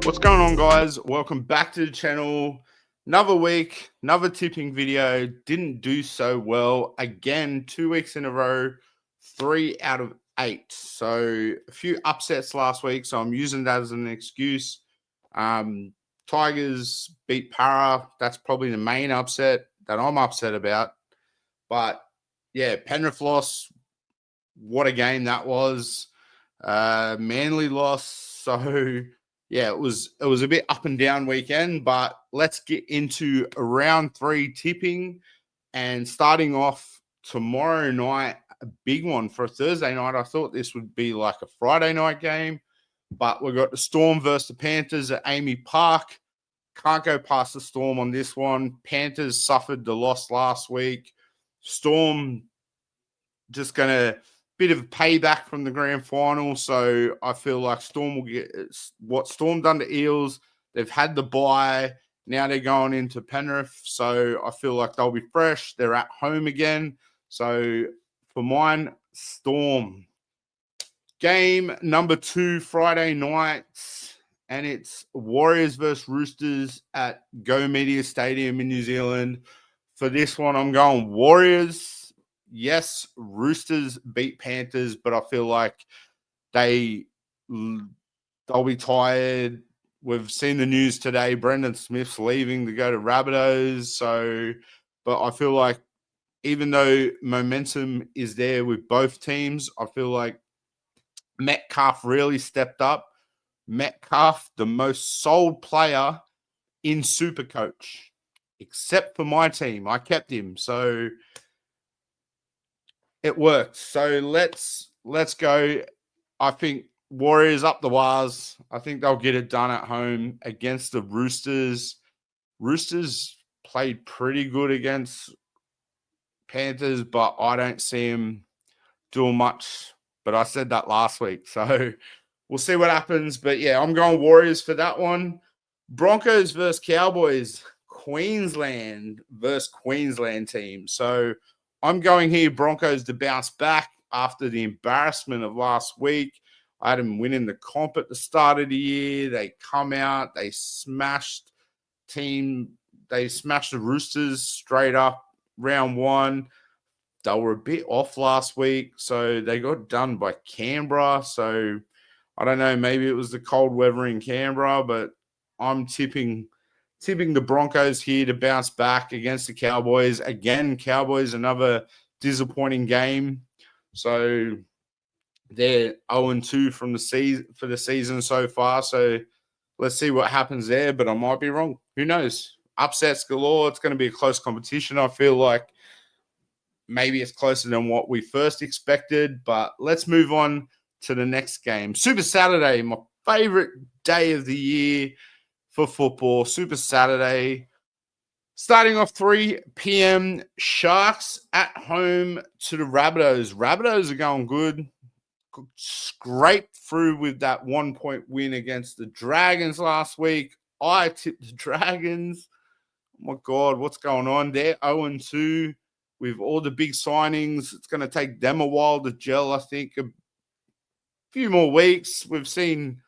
What's going on, guys? Welcome back to the channel. Another week, another tipping video. Didn't do so well. Again, 2 weeks in a row, 3 out of 8. So a few upsets last week, so I'm using that as an excuse. Tigers beat Para. That's probably the main upset that I'm upset about. But yeah, Penrith lost. What a game that was. Manly lost. So yeah, it was a bit up and down weekend, but let's get into round 3 tipping and starting off tomorrow night, a big one for a Thursday night. I thought this would be like a Friday night game, but we've got the Storm versus the Panthers at Amy Park. Can't go past the Storm on this one. Panthers suffered the loss last week. Storm just going to bit of payback from the grand final. So I feel like Storm will get what Storm done to Eels. They've had the bye. Now they're going into Penrith. So I feel like they'll be fresh. They're at home again. So for mine, Storm. Game number 2, Friday nights. And it's Warriors versus Roosters at Go Media Stadium in New Zealand. For this one, I'm going Warriors. Yes, Roosters beat Panthers, but I feel like they'll be tired. We've seen the news today. Brendan Smith's leaving to go to Rabbitohs. So, but I feel like even though momentum is there with both teams, I feel like Metcalf really stepped up. Metcalf, the most sold player in Supercoach, except for my team. I kept him. So it worked. So let's go. I think Warriors up the wires. I think they'll get it done at home against the Roosters. Roosters played pretty good against Panthers, but I don't see them doing much. But I said that last week. So we'll see what happens. But yeah, I'm going Warriors for that one. Broncos versus Cowboys. Queensland versus Queensland team. So I'm going here Broncos to bounce back after the embarrassment of last week. I had them winning the comp at the start of the year. They come out, they smashed the Roosters straight up round 1. They were a bit off last week, so they got done by Canberra. So I don't know, maybe it was the cold weather in Canberra, but I'm tipping the Broncos here to bounce back against the Cowboys. Again, Cowboys, another disappointing game. So they're 0-2 from the season so far. So let's see what happens there, but I might be wrong. Who knows? Upsets galore. It's going to be a close competition. I feel like maybe it's closer than what we first expected, but let's move on to the next game. Super Saturday, my favorite day of the year for football. Super Saturday. Starting off 3 p.m. Sharks at home to the Rabbitohs. Rabbitohs are going good. Scraped through with that 1-point win against the Dragons last week. I tipped the Dragons. Oh my God, what's going on? They're 0-2 with all the big signings. It's going to take them a while to gel, I think. A few more weeks. We've seen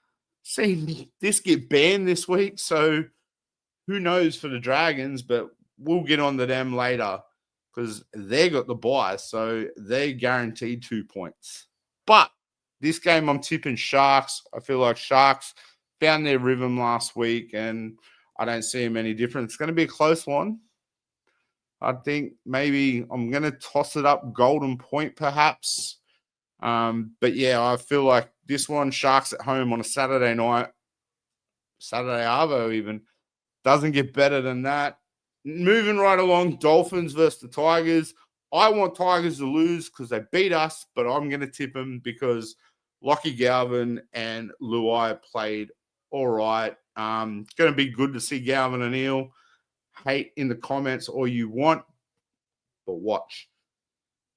this get banned this week, so who knows for the Dragons, but we'll get on to them later because they got the bye, so they're guaranteed 2 points. But this game, I'm tipping Sharks. I feel like Sharks found their rhythm last week, and I don't see them any different. It's going to be a close one. I think maybe I'm going to toss it up Golden Point, perhaps. But yeah, I feel like this one, Sharks at home on a Saturday night, Saturday Arvo even, doesn't get better than that. Moving right along, Dolphins versus the Tigers. I want Tigers to lose because they beat us, but I'm going to tip them because Lockie Galvin and Luai played all right. Going to be good to see Galvin and Eel. Hate in the comments all you want, but watch.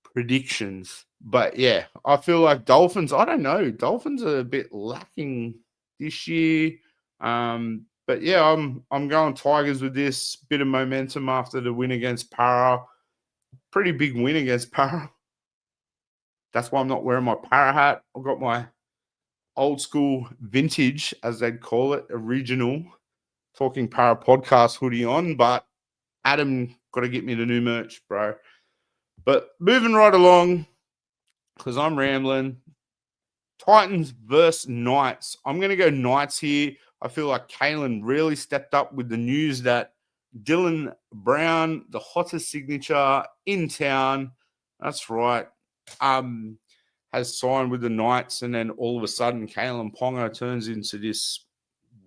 Predictions. But yeah, I feel like Dolphins, I don't know. Dolphins are a bit lacking this year. But yeah, I'm going Tigers with this bit of momentum after the win against Para. Pretty big win against Para. That's why I'm not wearing my Para hat. I've got my old school vintage, as they'd call it, original Talking Para podcast hoodie on, but Adam got to get me the new merch, bro. But moving right along, because I'm rambling. Titans versus Knights. I'm going to go Knights here. I feel like Kalen really stepped up with the news that Dylan Brown, the hottest signature in town, that's right, has signed with the Knights. And then all of a sudden, Kalen Ponga turns into this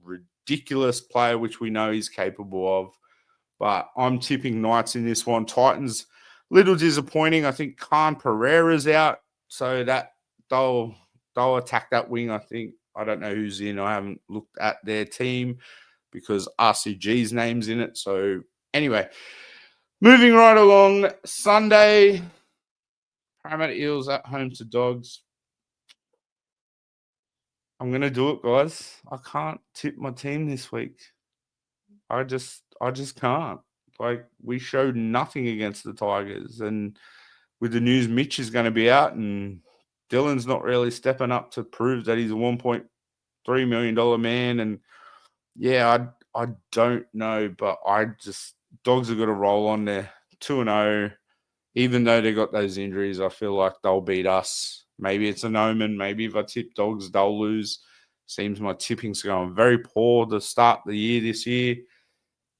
ridiculous player, which we know he's capable of. But I'm tipping Knights in this one. Titans, little disappointing. I think Khan Pereira's out, so that they'll attack that wing. I think. I don't know who's in. I haven't looked at their team because RCG's name's in it. So anyway, moving right along. Sunday, Parramatta Eels at home to Dogs. I'm gonna do it, guys. I can't tip my team this week. I just can't. Like, we showed nothing against the Tigers, and with the news Mitch is going to be out and Dylan's not really stepping up to prove that he's a $1.3 million man. And yeah, I don't know, but Dogs are going to roll on there 2-0. Even though they got those injuries, I feel like they'll beat us. Maybe it's an omen. Maybe if I tip Dogs, they'll lose. Seems my tipping's going very poor to start the year this year.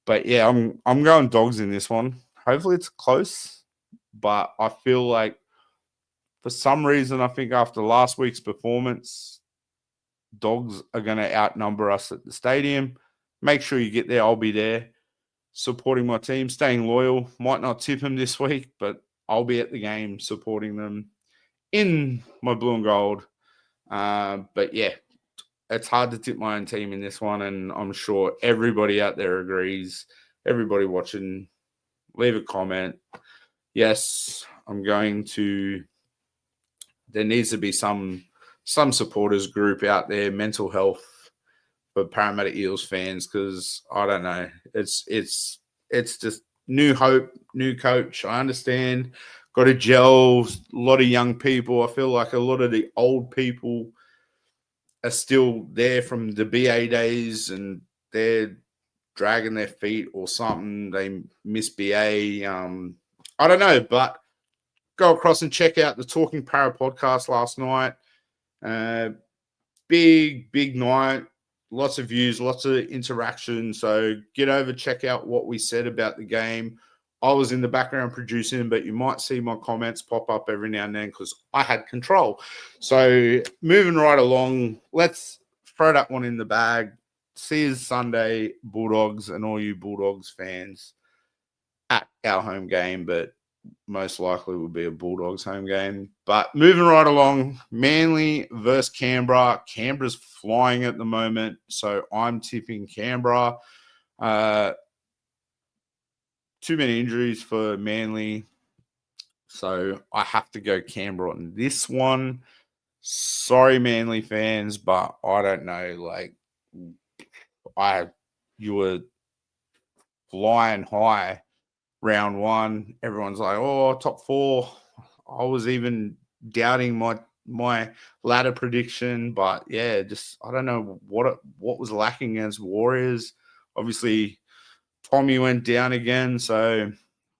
But yeah, I'm going Dogs in this one. Hopefully it's close, but I feel like for some reason, I think after last week's performance, Dogs are going to outnumber us at the stadium. Make sure you get there. I'll be there supporting my team, staying loyal. Might not tip them this week, but I'll be at the game supporting them in my blue and gold. But yeah, it's hard to tip my own team in this one, and I'm sure everybody out there agrees. Everybody watching, leave a comment. Yes, I'm going to. There needs to be some supporters group out there, mental health for Parramatta Eels fans, because I don't know, it's just new hope, new coach. I understand, got to gel. A lot of young people. I feel like a lot of the old people are still there from the BA days, and they're dragging their feet or something. They miss BA. I don't know, but go across and check out the Talking Para podcast last night. Big night. Lots of views, lots of interaction. So get over, check out what we said about the game. I was in the background producing, but you might see my comments pop up every now and then because I had control. So moving right along, let's throw that one in the bag. See you Sunday, Bulldogs, and all you Bulldogs fans at our home game, but most likely will be a Bulldogs home game. But moving right along, Manly versus Canberra. Canberra's flying at the moment, so I'm tipping Canberra. Too many injuries for Manly, so I have to go Canberra on this one. Sorry, Manly fans, but I don't know. Like, you were flying high round one. Everyone's like, oh, top four. I was even doubting my ladder prediction, but yeah, just I don't know what was lacking against Warriors. Obviously, Tommy went down again, so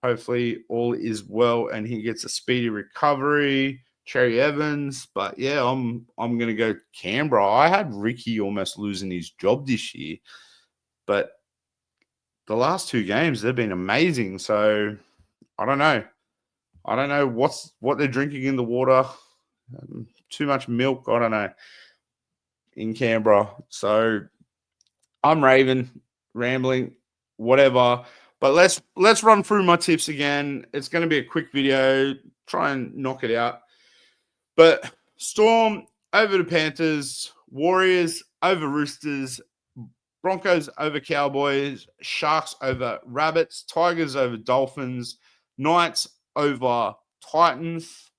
hopefully all is well and he gets a speedy recovery. Cherry Evans, but yeah, I'm gonna go Canberra. I had Ricky almost losing his job this year, but the last two games they've been amazing. So I don't know. I don't know what they're drinking in the water. Too much milk. I don't know in Canberra. So I'm rambling, whatever. But let's run through my tips again. It's going to be a quick video. Try and knock it out. But Storm over the Panthers, Warriors over Roosters, Broncos over Cowboys, Sharks over Rabbits, Tigers over Dolphins, Knights over Titans,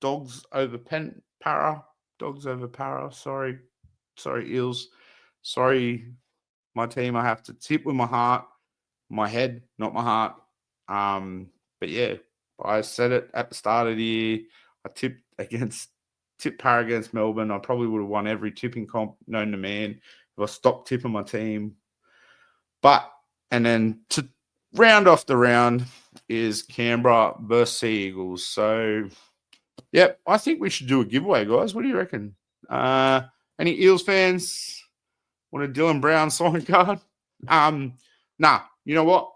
Dogs over Para, Dogs over Para. Sorry, Eels. Sorry, my team. I have to tip with my heart, my head, not my heart. But yeah, I said it at the start of the year. I tipped against tipped Para against Melbourne, I probably would have won every tipping comp known to man if I stopped tipping my team. And then to round off the round is Canberra versus Sea Eagles. So, yep, I think we should do a giveaway, guys. What do you reckon? Any Eels fans want a Dylan Brown sign card? Nah, you know what?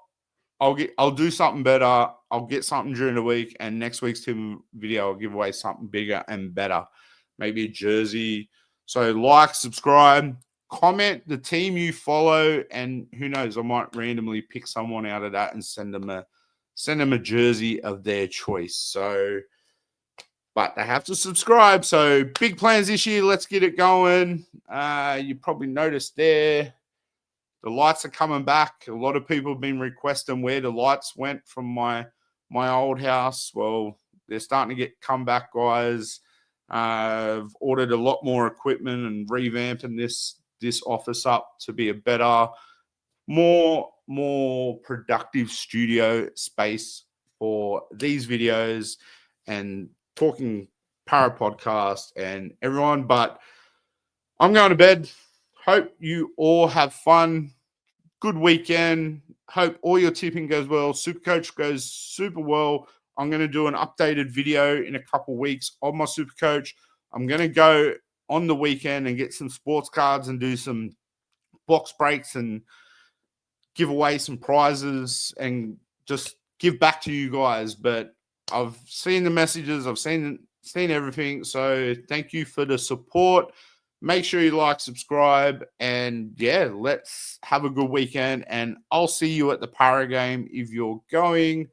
I'll do something better. I'll get something during the week, and next week's team video I'll give away something bigger and better. Maybe a jersey. So like, subscribe, comment the team you follow, and who knows, I might randomly pick someone out of that and send them a jersey of their choice. So, but they have to subscribe. So big plans this year. Let's get it going. You probably noticed there. The lights are coming back. A lot of people have been requesting where the lights went from my old house. Well, they're starting to come back, guys. I've ordered a lot more equipment and revamping this office up to be a better, more productive studio space for these videos and talking Para podcast and everyone. But I'm going to bed. Hope you all have fun. Good weekend. Hope all your tipping goes well. Supercoach goes super well. I'm going to do an updated video in a couple weeks of my Supercoach. I'm going to go on the weekend and get some sports cards and do some box breaks and give away some prizes and just give back to you guys. But I've seen the messages. I've seen everything. So thank you for the support. Make sure you like, subscribe, and yeah, let's have a good weekend. And I'll see you at the Para game if you're going.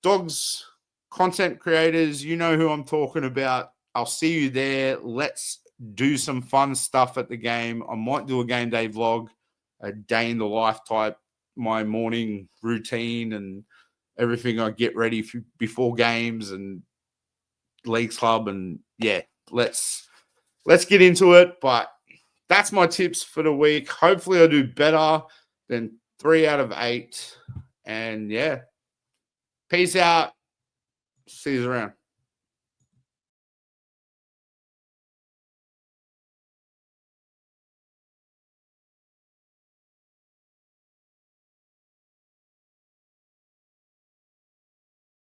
Dogs, content creators, you know who I'm talking about. I'll see you there. Let's do some fun stuff at the game. I might do a game day vlog, a day in the life type, my morning routine and everything I get ready before games and Leagues Club. And yeah, let's get into it. But that's my tips for the week. Hopefully I do better than 3 out of 8. And yeah, peace out. See you around.